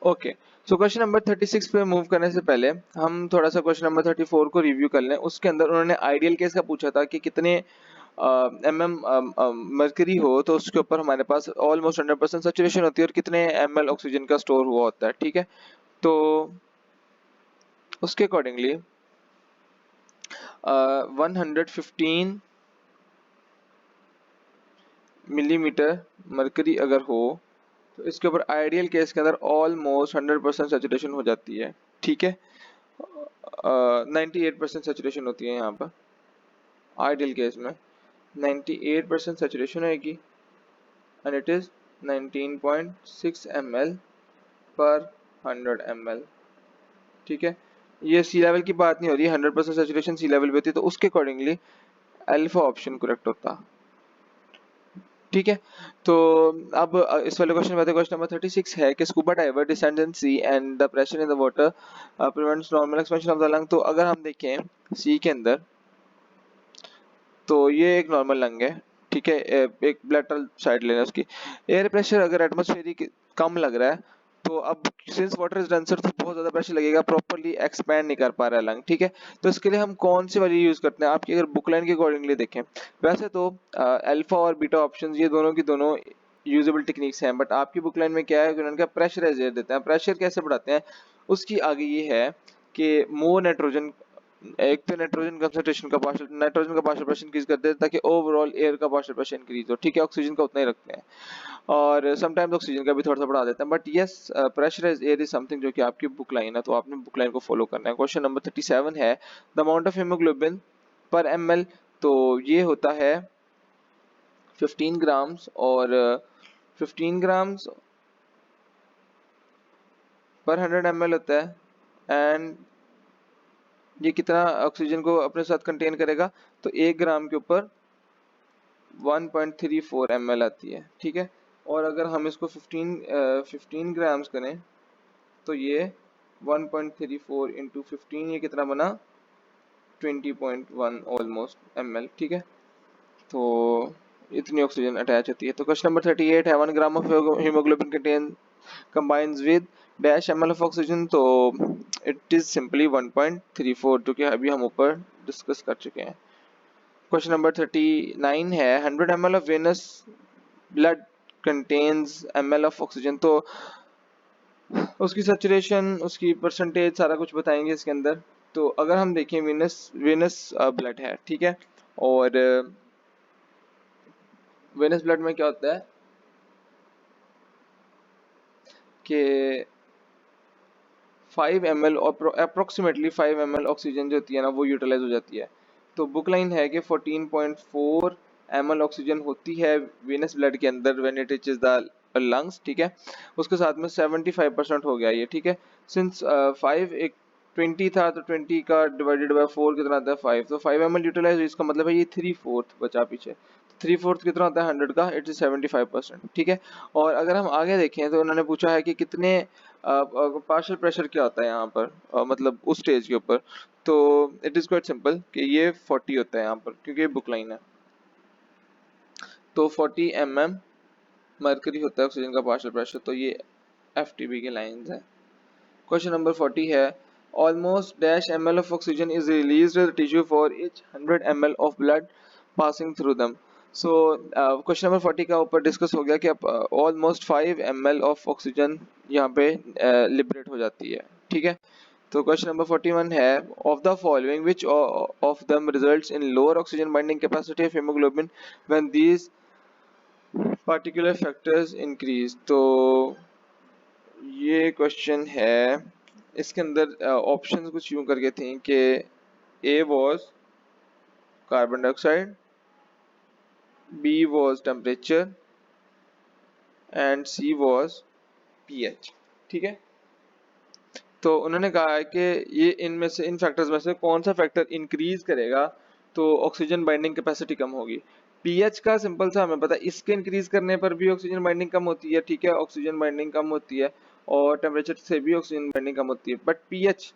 Okay, so question number 36 पे move करने से पहले हम थोड़ा सा क्वेश्चन नंबर 34 को रिव्यू कर लें। उसके अंदर उन्होंने आइडियल केस का पूछा था कि कितने मर्करी हो तो उसके ऊपर हमारे पास ऑलमोस्ट 100% सैचुरेशन होती है और कितने ml ऑक्सीजन का स्टोर हुआ होता है। ठीक है, तो उसके अकॉर्डिंगली 115 मिलीमीटर मर्करी अगर हो तो इसके ऊपर आइडियल केस के अंदर ऑलमोस्ट 100% सैचुरेशन हो जाती है। ठीक है, 98% सैचुरेशन होती है यहाँ पर आइडियल केस में 98% सैचुरेशन होगी एंड इट इज 19.6 ml पर 100 ml। ठीक है, ये सी लेवल की बात नहीं हो रही है, 100% सैचुरेशन सी लेवल पे होती है, तो उसके अकॉर्डिंगली अल्फा ऑप्शन करेक्ट होता। ठीक है, तो अब इस वाले क्वेश्चन में क्वेश्चन नंबर 36 है कि scuba diver descends in sea and the pressure in the water prevents normal expansion of the lung. तो अगर हम देखें सी के अंदर तो ये एक नॉर्मल लंग है। ठीक है, एक लेटरल साइड लेना उसकी एयर प्रेशर अगर एटमॉस्फेरिक कम लग रहा है तो अब सिंस वाटर इज डेंसर तो बहुत ज्यादा प्रेशर लगेगा, प्रॉपर्ली एक्सपैंड नहीं कर पा रहा है लंग। ठीक है, तो इसके लिए हम कौन सी वाली यूज करते हैं? आपकी अगर बुक लाइन के अकॉर्डिंगली देखें वैसे तो अल्फा और बीटा ऑप्शंस ये दोनों की दोनों यूजेबल टेक्निक्स हैं, बट आपकी बुक लाइन में क्या है कि उन्होंने प्रेशराइज एयर देते हैं। प्रेशर कैसे बढ़ाते हैं उसकी आगे ये है कि मोर नाइट्रोजन, एक तो नाइट्रोजन कंसंट्रेशन का नाइट्रोजन का पार्शियल प्रेशर इंक्रीज करते हैं ताकि ओवरऑल एयर का पार्शियल प्रेशर इंक्रीज हो। ठीक है, ऑक्सीजन का उतना ही रखते हैं और समटाइम्स ऑक्सीजन का भी थोड़ा सा बढ़ा देते हैं, but yes pressurise air is something जो कि आपकी बुक लाइन है, तो आपने बुक लाइन को फॉलो करना है। क्वेश्चन नंबर 37 है द अमाउंट ऑफ हीमोग्लोबिन पर ml, तो ये होता है 15 ग्राम्स और 15 ग्राम्स पर 100 ml होता है एंड ये कितना ऑक्सीजन को अपने साथ कंटेन करेगा, तो 1 ग्राम के ऊपर 1.34 ml आती है। ठीक है, और अगर हम इसको 15 ग्राम्स करें तो ये 1.34 इंटू 15 ये कितना बना 20.1 ऑलमोस्ट ml। ठीक है, तो इतनी ऑक्सीजन अटैच होती है। तो क्वेश्चन नंबर 38 है 1 gram of haemoglobin contain combines with dash ml of oxygen, तो इट इज सिंपली 1.34 जो कि अभी हम ऊपर डिस्कस कर चुके हैं। क्वेश्चन नंबर 39 है 100 ml of venous blood contains ml of oxygen, तो उसकी सैचुरेशन उसकी परसेंटेज सारा कुछ बताएंगे इसके अंदर। तो अगर हम देखें वेनस ब्लड है, ठीक है, और वेनस ब्लड में क्या होता है कि 5 ml और अप्रोक्सीमेटली 5 ml ऑक्सीजन जो होती है ना वो यूटिलाइज हो जाती है। तो बुक लाइन है कि 14.4 ml ऑक्सीजन होती है वेनस ब्लड के अंदर when it reaches the lungs. ठीक है, उसके साथ में 75% हो गया ये। ठीक है, सिंस 5 एक 20 था तो 20 का डिवाइडेड बाय 4 कितना आता है 5, तो 5 ml यूटिलाइज, इसका मतलब है ये 3/4 बचा पीछे। 3/4 कितना होता है 100 का, इट इज 75%। ठीक है, और अगर हम आगे देखें तो उन्होंने पूछा है कि कितने पार्शियल प्रेशर क्या होता है यहाँ पर, मतलब उस स्टेज के ऊपर, तो इट इज क्वाइट सिंपल कि ये 40 होता है यहाँ पर क्योंकि ये बुक लाइन है। तो 40 mm मर्करी होता है ऑक्सीजन का पार्शियल प्रेशर, तो ये FTP के लाइंस है। क्वेश्चन नंबर 40 है almost dash ml of oxygen is released to the tissue for each 100 ml of blood passing through them। So question number 40 का ऊपर डिस्कस हो गया कि ऑलमोस्ट 5 ml ऑफ ऑक्सीजन यहाँ पे लिबरेट हो जाती है। ठीक है, तो क्वेश्चन नंबर 41 है of the following which of them results in lower oxygen binding capacity of haemoglobin when these particular factors increase. तो ये क्वेश्चन है, इसके अंदर ऑप्शंस कुछ यूं करके थे कि A was carbon dioxide, B was temperature and C was pH. ठीक है, तो उन्होंने कहा है कि ये इनमें से इन फैक्टर्स में से कौन सा फैक्टर इंक्रीज करेगा तो ऑक्सीजन बाइंडिंग कैपेसिटी कम होगी। पीएच का सिंपल सा हमें पता है, इसके इंक्रीज करने पर भी ऑक्सीजन बाइंडिंग कम होती है। ठीक है, ऑक्सीजन बाइंडिंग कम होती है और टेम्परेचर से भी ऑक्सीजन बाइंडिंग कम होती है, बट पीएच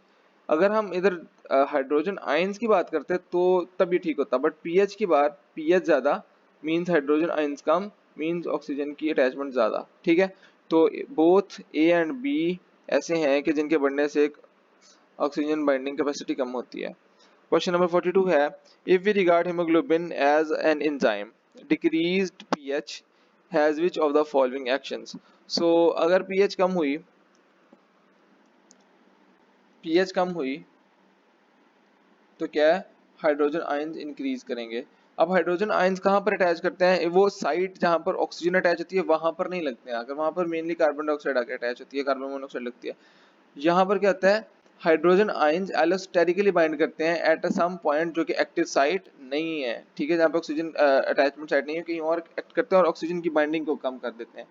अगर हम इधर हाइड्रोजन आयंस की बात करते हैं तो तब ये ठीक होता, बट पीएच की बात, पीएच ज्यादा मींस हाइड्रोजन आयंस कम मींस ऑक्सीजन की अटैचमेंट ज्यादा। ठीक है, तो बोथ ए एंड बी ऐसे हैं कि जिनके बढ़ने से ऑक्सीजन बाइंडिंग कैपेसिटी कम होती है। क्वेश्चन नंबर 42 है, if we regard haemoglobin as an enzyme, decreased pH has which of the following actions. So अगर पीएच कम हुई तो क्या है, हाइड्रोजन आयंस इंक्रीज करेंगे। अब हाइड्रोजन आयंस कहाँ पर अटैच करते हैं, वो साइट जहाँ पर ऑक्सीजन अटैच होती है वहां पर नहीं लगते हैं, अगर वहां पर मेनली कार्बन डाइऑक्साइड आके अटैच होती है, कार्बन मोनोऑक्साइड लगती है। यहाँ पर क्या होता है, हाइड्रोजन आयंस एलोस्टेरिकली बाइंड करते हैं एट सम पॉइंट जो कि एक्टिव साइट नहीं है, ठीक है, जहाँ पे ऑक्सीजन अटैचमेंट साइट नहीं है, कहीं और एक्ट करते हैं और ऑक्सीजन की बाइंडिंग को कम कर देते हैं।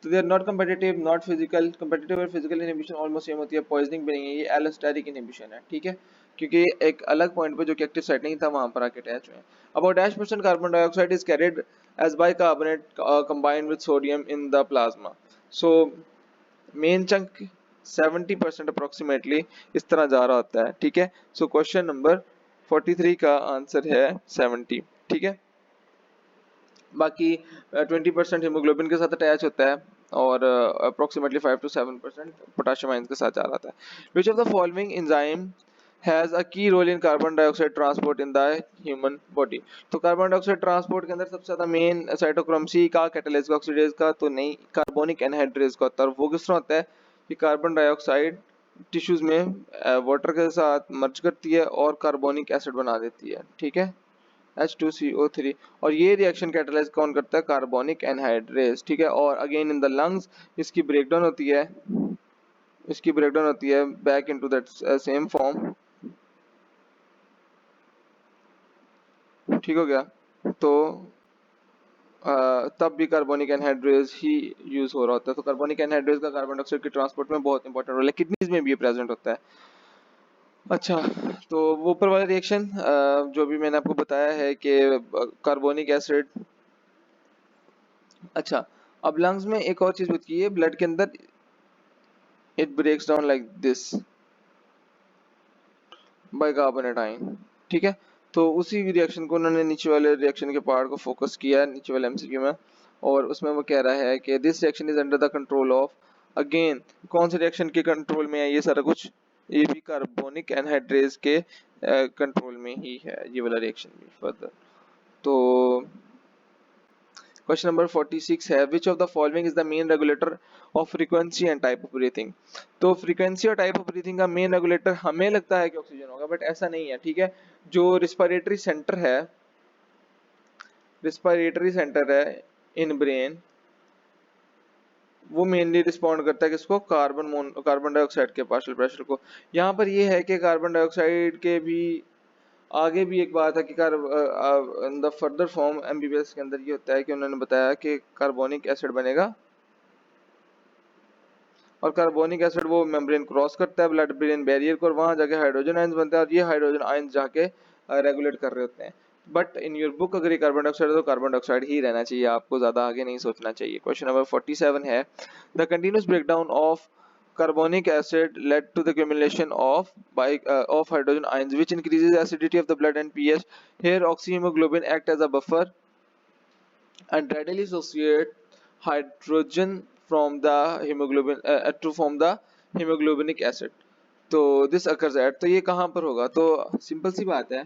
तो they are not competitive, not physical, competitive और फिजिकल इनहिबिशन ऑलमोस्ट सेम होती है, पॉइजनिंग भी नहीं है, ये एलोस्टेरिक इनहिबिशन है, ठीक है, क्योंकि एक अलग पॉइंट पर जो कि एक्टिव साइट नहीं था वहां पर आके अटैच हुए हैं। About -% carbon dioxide is carried as bicarbonate combined with sodium in the plasma. So main chunk 70% approximately इस तरह जा रहा होता है, ठीक है। सो क्वेश्चन नंबर 43 का आंसर है 70, ठीक है। बाकी 20% हीमोग्लोबिन के साथ अटैच होता है और अप्रोक्सीमेटली 5 to 7% पोटेशियम आयंस के साथ जा रहा था। Which of the following enzyme has a key role in carbon dioxide transport in the human body. तो कार्बन डाइऑक्साइड ट्रांसपोर्ट के अंदर सबसे ज्यादा मेन साइटोक्रोम सी का, कैटालेज का, ऑक्सीडेज का तो नहीं, कार्बोनिक एनहाइड्रेज का होता है। और वो किस तरह होता है कि कार्बन डाइऑक्साइड टिश्यूज में वाटर के साथ मर्ज करती है और कार्बोनिक एसिड बना देती है, ठीक है, H2CO3। और ये रिएक्शन कैटालाइज कौन करता है, कार्बोनिक एनहाइड्रेज, ठीक है। और अगेन इन द लंग्स इसकी ब्रेकडाउन होती है back into that same form, ठीक हो गया। तो तब भी कार्बोनिक एनहाइड्रेज ही यूज हो रहा होता है। तो कार्बोनिक एनहाइड्रेज का कार्बन डाइऑक्साइड के ट्रांसपोर्ट में बहुत इंपॉर्टेंट रोल है, किडनीज में भी प्रेजेंट होता है। अच्छा, तो वो ऊपर वाला रिएक्शन जो भी मैंने आपको बताया है कि कार्बोनिक एसिड। अच्छा, अब लंग्स में एक और चीज होती है, ब्लड के अंदर it breaks down like this bicarbonate ion, ठीक है। तो उसी रिएक्शन को उन्होंने नीचे वाले रिएक्शन के पार्ट को फोकस किया है नीचे वाले एमसीक्यू में, और उसमें वो कह रहा है कि this reaction is under the control of, again कौन से रिएक्शन के कंट्रोल में है ये सारा कुछ, ये भी कार्बोनिक एनहाइड्रेज के कंट्रोल में ही है ये वाला रिएक्शन भी फर्दर। तो क्वेश्चन नंबर 46 है, विच of the following is the main regulator of frequency and type of breathing. तो फ्रीक्वेंसी और टाइप ऑफ ब्रीथिंग का मेन रेगुलेटर हमें लगता है कि ऑक्सीजन होगा, बट ऐसा नहीं है, ठीक है। जो रिस्पिरेटरी सेंटर है इन ब्रेन, वो मेनली रिस्पॉन्ड करता है किसको, कार्बन डाइऑक्साइड के पार्शियल प्रेशर को। यहाँ पर ये है कि कार्बन डाइऑक्साइड के भी आगे भी एक बात है कि in the further form MBBS के अंदर ये होता है कि उन्होंने बताया कि कार्बोनिक एसिड बनेगा और कार्बोनिक एसिड वो मेम्ब्रेन क्रॉस करता है ब्लड ब्रेन बैरियर को, और वहां जाके हाइड्रोजन आयंस बनता है और ये हाइड्रोजन आयंस जाके रेगुलेट कर रहे होते हैं। बट इन योर बुक अगर ये कार्बन डाइऑक्साइड है तो कार्बन डाइऑक्साइड ही रहना चाहिए, आपको ज्यादा आगे नहीं सोचना चाहिए। क्वेश्चन नंबर 47 है, the continuous breakdown of carbonic acid led to the accumulation of hydrogen ions which increases the acidity of the blood and pH. Here oxyhemoglobin act as a buffer and readily associate hydrogen from the hemoglobin to form the hemoglobinic acid. तो this occurs at, तो ये कहाँ पर होगा, तो simple सी बात है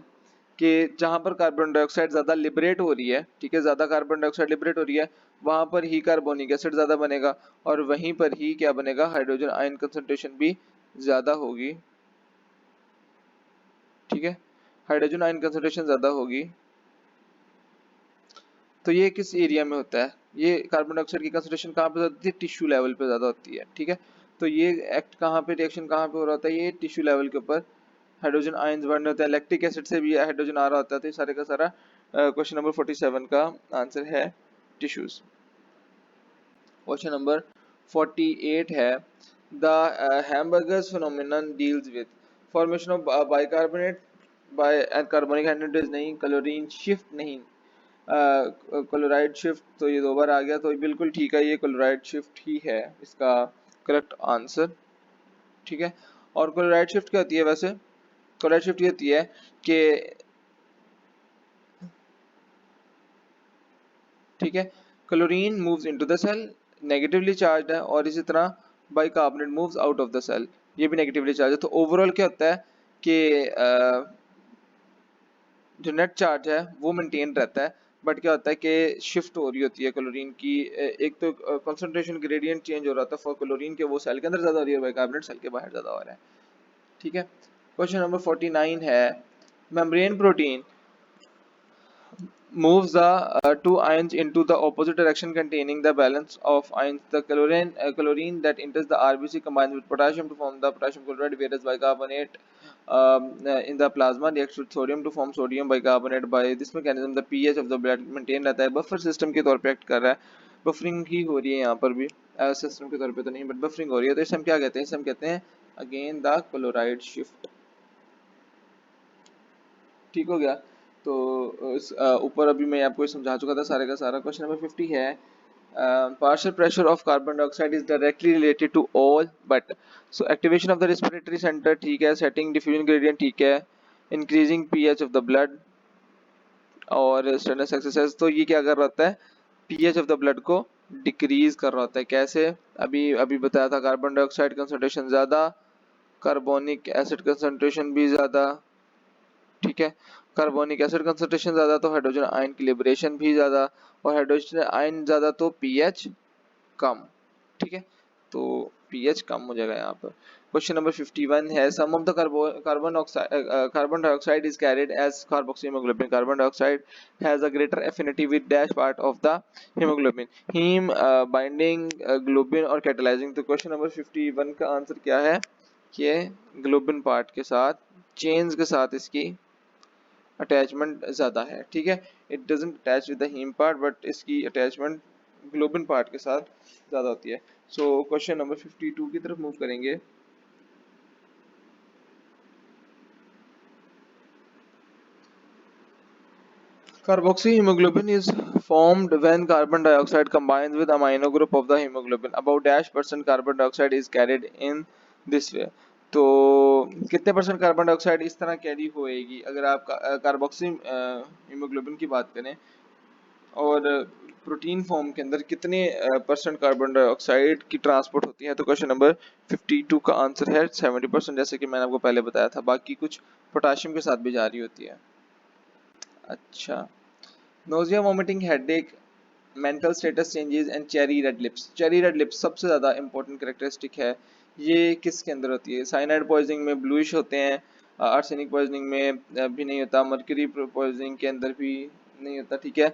कि जहां पर कार्बन डाइऑक्साइड ज्यादा लिबरेट हो रही है, ठीक है, ज्यादा कार्बन डाइऑक्साइड लिबरेट हो रही है, वहां पर ही कार्बोनिक एसिड ज्यादा बनेगा और वहीं पर ही क्या बनेगा, हाइड्रोजन आयन कंसंट्रेशन भी ज्यादा होगी, ठीक है, हाइड्रोजन आयन कंसंट्रेशन ज्यादा होगी। तो ये किस एरिया में होता है, ये कार्बन डाइऑक्साइड की कंसंट्रेशन कहाँ पे होती है, टिश्यू लेवल पे ज्यादा होती है, ठीक है। तो ये एक्ट कहाँ पे, रिएक्शन कहाँ पे हो रहा होता है, ये टिश्यू लेवल के ऊपर हाइड्रोजन आयंस बनने होते हैं, लैक्टिक एसिड से भी हाइड्रोजन आ रहा होता है। तो ये सारे का सारा क्वेश्चन नंबर 47 का आंसर है टिश्यूज। क्वेश्चन नंबर 48 है, the hamburgers phenomenon deals with formation of bicarbonate by and carbonic anhydrase नहीं, क्लोरीन शिफ्ट नहीं, क्लोराइड शिफ्ट, तो ये दो बार आ गया, तो बिल्कुल ठीक है, ये क्लोराइड शिफ्ट ही है इसका करेक्ट आंसर, ठीक है। और क्लोराइड शिफ्ट क्या होती है वैसे, क्लोराइड शिफ्ट ये होती है कि, ठीक है, chlorine moves into the cell, negatively charged है, और इसी तरह bicarbonate moves out of the cell, ये भी नेगेटिवली चार्ज है। तो ओवरऑल क्या होता है कि जो नेट चार्ज है वो मेंटेन रहता है, बट क्या होता है कि शिफ्ट हो रही होती है क्लोरीन की, एक तो कंसंट्रेशन ग्रेडियंट चेंज हो रहा था फॉर क्लोरीन के, वो सेल के अंदर ज्यादा हो रही है, बाइकार्बोनेट सेल के बाहर ज्यादा हो रहा है। ठीक है, क्वेश्चन नंबर 49 है membrane protein moves the two ions into the opposite direction containing the balance of ions. The chlorine that enters the RBC combines with potassium to form the potassium chloride, whereas bicarbonate in the plasma reacts with sodium to form sodium bicarbonate. By this mechanism the pH of the blood maintain रहता है। Buffer system के तौर पे act कर रहा है, buffering ही हो रही है यहाँ पर भी, सिस्टम के तौर पे तो नहीं बट बफरिंग हो रही है। तो इसे हम क्या कहते हैं, इसे हम कहते हैं अगेन द क्लोराइड शिफ्ट। ठीक हो गया। तो ऊपर अभी मैं आपको समझा चुका था सारे का सारा। क्वेश्चन नंबर 50 है partial pressure of carbon dioxide is directly related to all but so activation of the respiratory center ठीक है, setting diffusion gradient ठीक है, increasing pH of the blood और strenuous exercise। तो ये क्या कर रहा होता है, pH of the blood को डिक्रीज कर रहा होता है। कैसे, अभी अभी बताया था, कार्बन डाइऑक्साइड कंसंट्रेशन ज्यादा, कार्बोनिक एसिड कंसंट्रेशन भी ज्यादा। ठीक है, कार्बोनिक एसिड कंसंट्रेशन ज्यादा तो हाइड्रोजन आयन की लिबरेशन भी ज्यादा, और हाइड्रोजन आयन ज्यादा तो पीएच कम। ठीक है, तो पीएच कम हो जाएगा यहाँ पर। क्वेश्चन नंबर 51 है some of the carbon dioxide is carried as carboxy haemoglobin. Carbon dioxide has a greater affinity with dash part of the haemoglobin, haem binding globin और कैटालाइजिंग। तो क्वेश्चन नंबर 51 का answer क्या है कि globin part के साथ, chains के साथ इसकी अटैचमेंट ज़्यादा है। ठीक है, it doesn't attach with the heme part but इसकी अटैचमेंट ग्लोबिन पार्ट के साथ ज़्यादा होती है। सो क्वेश्चन नंबर 52 की तरफ मूव करेंगे। Carboxy hemoglobin is formed when carbon dioxide combines with amino group of the hemoglobin. About -% carbon dioxide is carried in this way. तो कितने परसेंट कार्बन डाइऑक्साइड इस तरह कैरी होएगी अगर आप कार्बोक्सी हीमोग्लोबिन की बात करें, और प्रोटीन फॉर्म के अंदर कितने परसेंट कार्बन डाइऑक्साइड की ट्रांसपोर्ट होती है। तो क्वेश्चन नंबर 52 का आंसर है 70%, जैसे कि मैंने आपको पहले बताया था। बाकी कुछ पोटाशियम के साथ भी जा रही होती है। अच्छा, nausea, vomiting, headache, mental status changes and cherry red lips. Cherry red lips सबसे ज़्यादा इंपॉर्टेंट कैरेक्टरिस्टिक है। ये किसके अंदर होती है, साइनाइड पॉइजनिंग में ब्लूइश होते हैं, आर्सेनिक पॉइजनिंग में भी नहीं होता, मर्क्यूरी पॉइजनिंग के अंदर भी नहीं होता। ठीक है,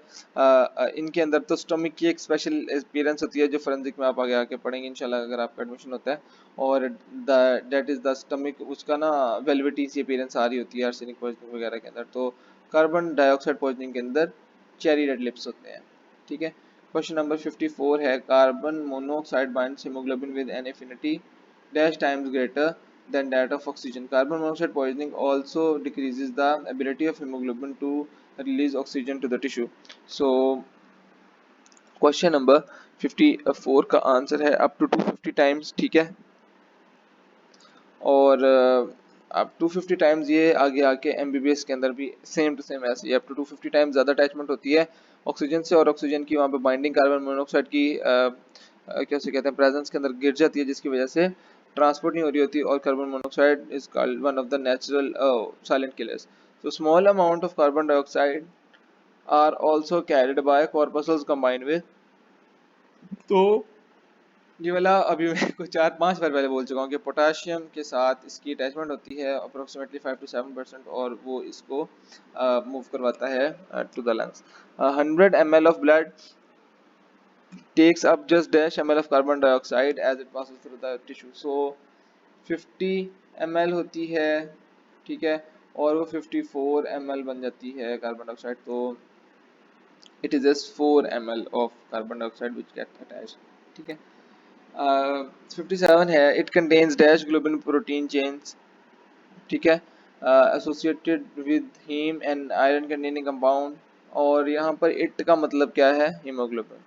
इनके अंदर तो स्टमक की एक स्पेशल अपीयरेंस होती है जो फोरेंसिक में आप आगे आके पढ़ेंगे इंशाल्लाह अगर आपका एडमिशन होता है, और दैट इज द स्टमक, उसका ना वेलवेटी सी अपीयरेंस आ रही होती है आर्सेनिक पॉइजनिंग वगैरह के अंदर। तो कार्बन डाइऑक्साइड पॉइजनिंग के अंदर चेरी रेड लिप्स होते हैं। ठीक है, क्वेश्चन नंबर 54 है carbon monoxide binds haemoglobin with N affinity dash times greater than that of oxygen. Carbon monoxide poisoning also decreases the ability of hemoglobin to release oxygen to the tissue. So question number 54 का answer है up to 250 times. ठीक है, और अब 250 times ये आगे आके MBBS के अंदर भी सेम टू सेम ऐसे ही अप टू 250 टाइम्स ज़्यादा अटैचमेंट होती है ऑक्सीजन से, और ऑक्सीजन की वहाँ पे बाइंडिंग कार्बन मोनोऑक्साइड की कैसे कहते हैं प्रेजेंस के अंदर गिर जाती है, जिसकी वजह से ट्रांसपोर्ट नहीं हो रही होती, और carbon monoxide is called one of the natural silent killers. तो small amount of carbon dioxide are also carried by corpuscles combined with. तो ये वाला अभी मैं कुछ 4-5 बार पहले बोल चुका हूँ कि पोटाशियम के साथ इसकी अटैचमेंट होती है अप्रोक्सीमेटली 5 to 7%, और वो इसको मूव करवाता है to the lungs. 100 ml of blood takes up just dash ml of carbon dioxide as it passes through the tissue. So 50 ml होती है, ठीक है, और वो 54 ml बन जाती है कार्बन डाइऑक्साइड। तो it is just 4 ml of carbon dioxide which get attached। ठीक है, 57 है it contains dash globin protein chains. ठीक है, associated with haem and iron containing compound, और यहाँ पर इट का मतलब क्या है, हीमोग्लोबिन।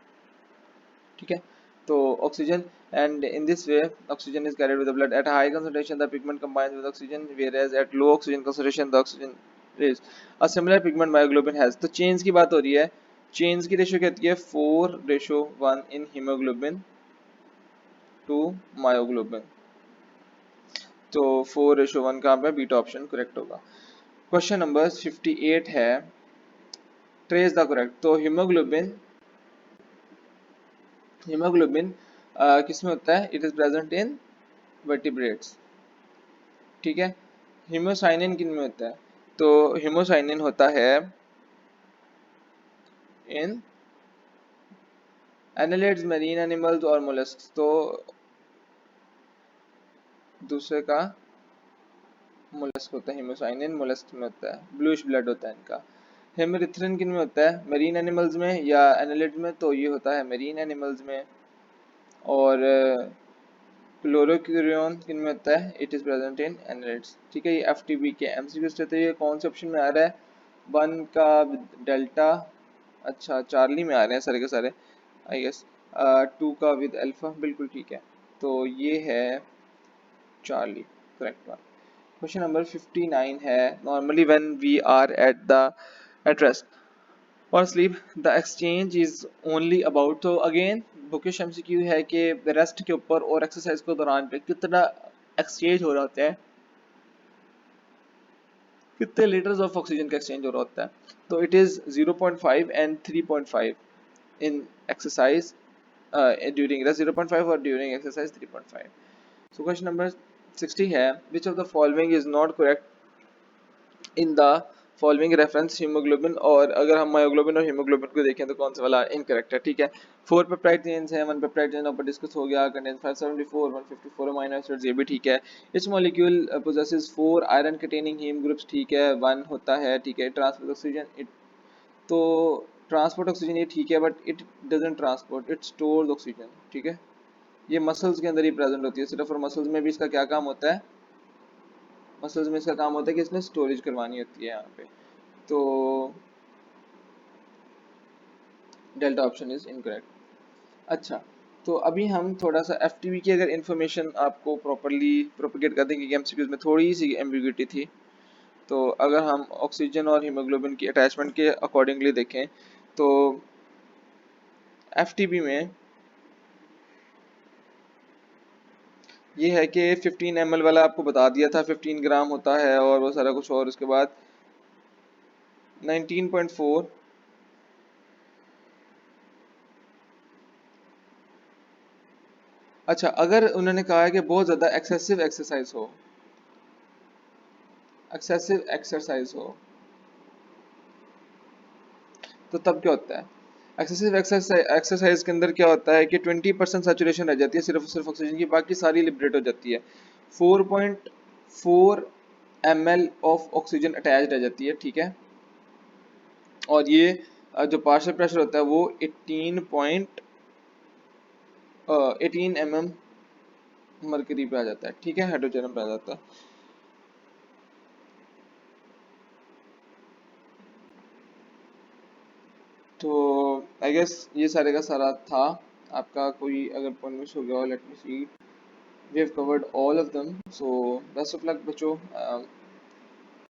ठीक है, तो oxygen, and in this way oxygen is carried with the blood at high concentration the pigment combines with oxygen whereas at low oxygen concentration the oxygen is a similar pigment myoglobin has. तो chains की बात हो रही है, chains की ratio कहती है 4:1 इन haemoglobin to myoglobin. तो 4:1 कहाँ पे, बीटा ऑप्शन करेक्ट होगा। क्वेश्चन नंबर 58 है ट्रेस द करेक्ट। तो हीमोग्लोबिन हीमोग्लोबिन किसमें होता है, it is present in vertebrates, ठीक है। हीमोसाइनिन किन में होता है, तो हीमोसाइनिन होता है इन एनालिड्स, मरीन एनिमल्स और मोलस्क। तो दूसरे का मोलस्क होता है, हीमोसाइनिन मोलस्क में होता है, ब्लूइश ब्लड होता है इनका। हेमरिथ्रिन किन में होता है, मरीन एनिमल्स में या एनालिड्स में, तो ये होता है मरीन एनिमल्स में। और क्लोरोक्यूरियन किन में होता है, it is present in annelids, ठीक है। ये एफटीबी के एमसीक्यू रहते हैं। ये कौन से ऑप्शन में आ रहा है, 1 का डेल्टा, अच्छा चार्ली में आ रहे हैं सारे के सारे आई गेस, 2 का विद अल्फा, बिल्कुल ठीक है। तो ये है Charlie, correct one. Question number 59 है normally when we are at rest or sleep the exchange is only about. तो अगेन बुकिश एमसीक्यू है कि रेस्ट के ऊपर और एक्सरसाइज के दौरान पे कितना एक्सचेंज हो रहा होता है, कितने लीटर्स ऑफ ऑक्सीजन का एक्सचेंज हो रहा होता है। तो it is 0.5 and 3.5 in exercise during rest, 0.5 और during exercise 3.5। So question number 60 है विच of the following is not correct in the following reference haemoglobin. और अगर हम मायोग्लोबिन और हीमोग्लोबिन को देखें तो कौन सा वाला इनकरेक्ट है, ठीक है। 4 पेप्टाइड चेन्स है, 1 पेप्टाइड चेन ऊपर डिस्कस हो गया, कंटेन्स 574 154 अमीनो एसिड्स, ये भी ठीक है। इस molecule possesses 4 iron containing haem groups, ठीक है, 1 होता है, ठीक है। ट्रांसपोर्ट ऑक्सीजन, तो ट्रांसपोर्ट ऑक्सीजन ये ठीक है, but it doesn't transport, it stores oxygen, ठीक है। ये मसल्स के अंदर ही प्रेजेंट होती है सिर्फ, और मसल्स में भी इसका क्या काम होता है, मसल्स में इसका काम होता है कि इसने स्टोरेज करवानी होती है यहाँ पे। तो डेल्टा ऑप्शन इज इनकरेक्ट। अच्छा, तो अभी हम थोड़ा सा एफटीवी की अगर इन्फॉर्मेशन आपको प्रॉपरली प्रोपेगेट कर देंगे, एमसीक्यूज में थोड़ी सी एम्बिग्यूटी थी। तो अगर हम ऑक्सीजन और हीमोग्लोबिन की अटैचमेंट के अकॉर्डिंगली देखें तो एफटीबी में ये है कि 15 ml वाला आपको बता दिया था 15 ग्राम होता है और वो सारा कुछ, और उसके बाद 19.4, अच्छा अगर उन्होंने कहा है कि बहुत ज़्यादा एक्सेसिव एक्सरसाइज हो तो तब क्या होता है। एक्सेसिव एक्सरसाइज के अंदर क्या होता है कि 20% सैचुरेशन रह जाती है सिर्फ ऑक्सीजन की, बाकी सारी लिबरेट हो जाती है। 4.4 ml ऑफ ऑक्सीजन अटैच रह जाती है, ठीक है। और ये जो पार्शियल प्रेशर होता है वो 18 mm मरकरी पे आ जाता है, ठीक है, हाइड्रोजन पे आ जाता है। तो आई गेस ये सारे का सारा था। आपका कोई अगर पॉइंट मिस हो गया हो, let me see, we have covered all of them. So best of luck बच्चों।